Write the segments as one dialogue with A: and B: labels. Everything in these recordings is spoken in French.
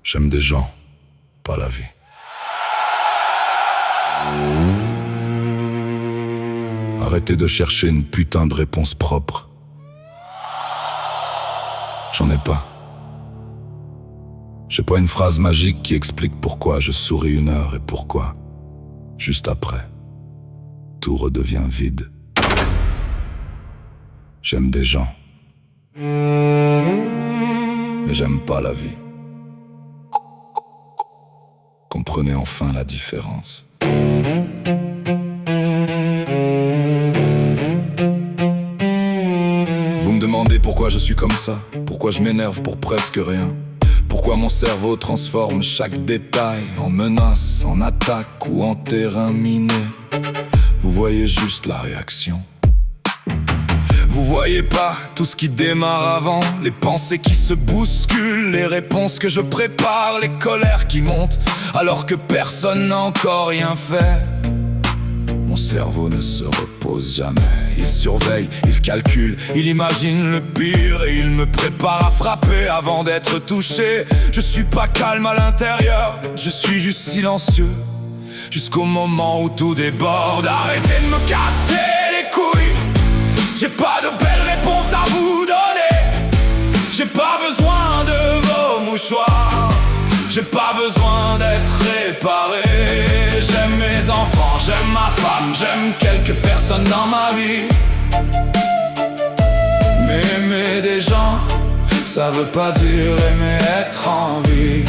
A: J'aime des gens, pas la vie. Arrêtez de chercher une putain de réponse propre. J'en ai pas. J'ai pas une phrase magique qui explique pourquoi je souris une heure et pourquoi, juste après, tout redevient vide. J'aime des gens, mais j'aime pas la vie. Comprenez enfin la différence. Vous me demandez pourquoi je suis comme ça, pourquoi je m'énerve pour presque rien, pourquoi mon cerveau transforme chaque détail en menace, en attaque ou en terrain miné. Vous voyez juste la réaction. Vous voyez pas tout ce qui démarre avant, les pensées qui se bousculent, les réponses que je prépare, les colères qui montent alors que personne n'a encore rien fait. Mon cerveau ne se repose jamais, il surveille, il calcule, il imagine le pire et il me prépare à frapper avant d'être touché. Je suis pas calme à l'intérieur, je suis juste silencieux, jusqu'au moment où tout déborde. Arrêtez de me casser les couilles, j'ai pas de belles réponses à vous donner. J'ai pas besoin de vos mouchoirs, j'ai pas besoin d'être réparé. J'aime mes enfants, j'aime ma femme, j'aime quelques personnes dans ma vie. Mais aimer des gens, ça veut pas dire aimer être en vie.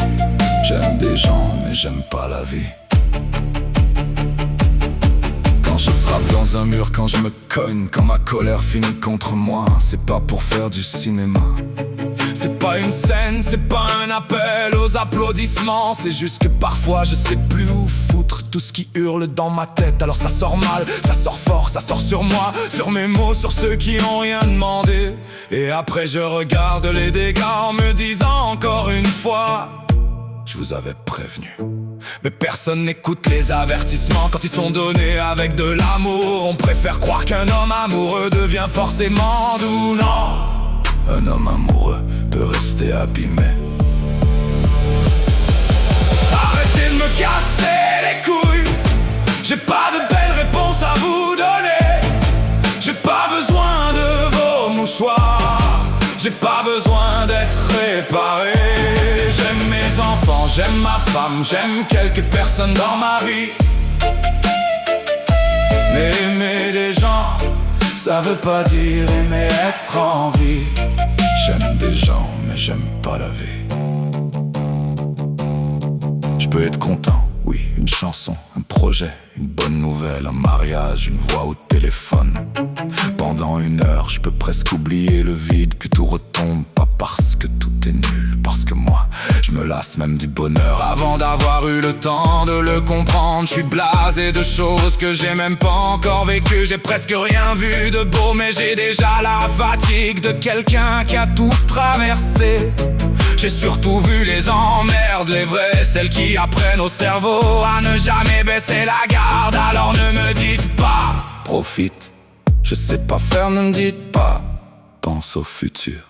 A: J'aime des gens, mais j'aime pas la vie. Quand je frappe dans un mur, quand je me cogne, quand ma colère finit contre moi, c'est pas pour faire du cinéma. C'est pas une scène, c'est pas un appel aux applaudissements. C'est juste que parfois je sais plus où foutre tout ce qui hurle dans ma tête. Alors ça sort mal, ça sort fort, ça sort sur moi, sur mes mots, sur ceux qui n'ont rien demandé. Et après je regarde les dégâts en me disant encore une fois: je vous avais prévenu. Mais personne n'écoute les avertissements quand ils sont donnés avec de l'amour. On préfère croire qu'un homme amoureux devient forcément doux. Non, un homme amoureux peut rester abîmé. Arrêtez de me casser les couilles, j'ai pas de belles réponses à vous donner. J'ai pas besoin de vos mouchoirs, j'ai pas besoin d'être réparé. J'aime mes enfants, j'aime ma femme, j'aime quelques personnes dans ma vie. Mais aimer des gens, ça veut pas dire aimer être en vie. J'aime des gens, mais j'aime pas la vie. Je peux être content, oui, une chanson, un projet, une bonne nouvelle, un mariage, une voix au téléphone. Pendant une heure, je peux presque oublier le vide, puis tout retombe. Pas parce que tout est nul, parce que moi, je me lasse même du bonheur avant d'avoir eu le temps de le comprendre. Je suis blasé de choses que j'ai même pas encore vécues. J'ai presque rien vu de beau, mais j'ai déjà la fatigue de quelqu'un qui a tout traversé. J'ai surtout vu les emmerdes, les vraies, celles qui apprennent au cerveau à ne jamais baisser la garde. Alors ne me dites pas profite, je sais pas faire, ne me dites pas pense au futur.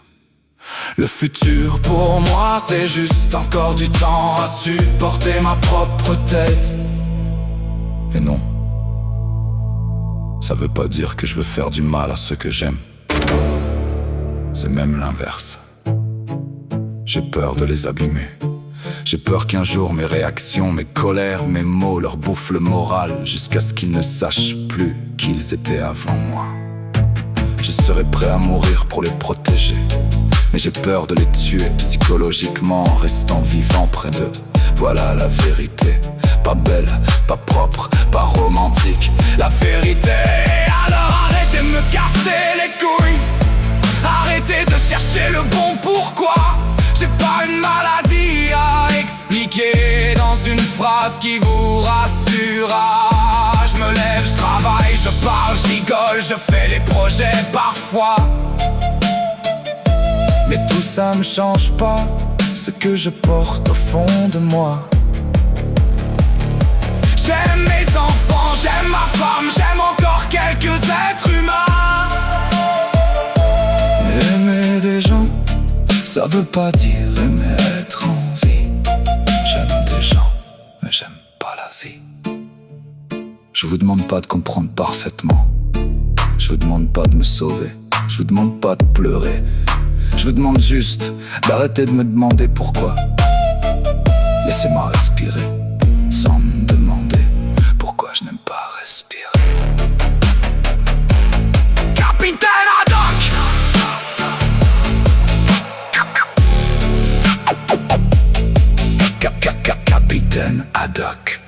A: Le futur pour moi c'est juste encore du temps à supporter ma propre tête. Et non, ça veut pas dire que je veux faire du mal à ceux que j'aime. C'est même l'inverse. J'ai peur de les abîmer. J'ai peur qu'un jour mes réactions, mes colères, mes mots leur bouffent le moral, jusqu'à ce qu'ils ne sachent plus qui ils étaient avant moi. Je serais prêt à mourir pour les protéger, mais j'ai peur de les tuer psychologiquement en restant vivant près d'eux. Voilà la vérité, pas belle, pas propre, pas romantique, la vérité. Alors arrêtez de me casser les couilles, arrêtez de chercher le bon pourquoi. J'ai pas une maladie à expliquer dans une phrase qui vous rassurera. Je me lève, je travaille, je parle, je rigole, je fais les projets parfois. Mais tout ça me change pas ce que je porte au fond de moi. J'aime mes enfants, j'aime ma femme, j'aime encore quelques êtres humains. Aimer des gens, ça veut pas dire aimer être en vie. Je vous demande pas de comprendre parfaitement. Je vous demande pas de me sauver. Je vous demande pas de pleurer. Je vous demande juste d'arrêter de me demander pourquoi. Laissez-moi respirer sans me demander pourquoi je n'aime pas respirer. Capitaine Haddock! Capitaine Haddock.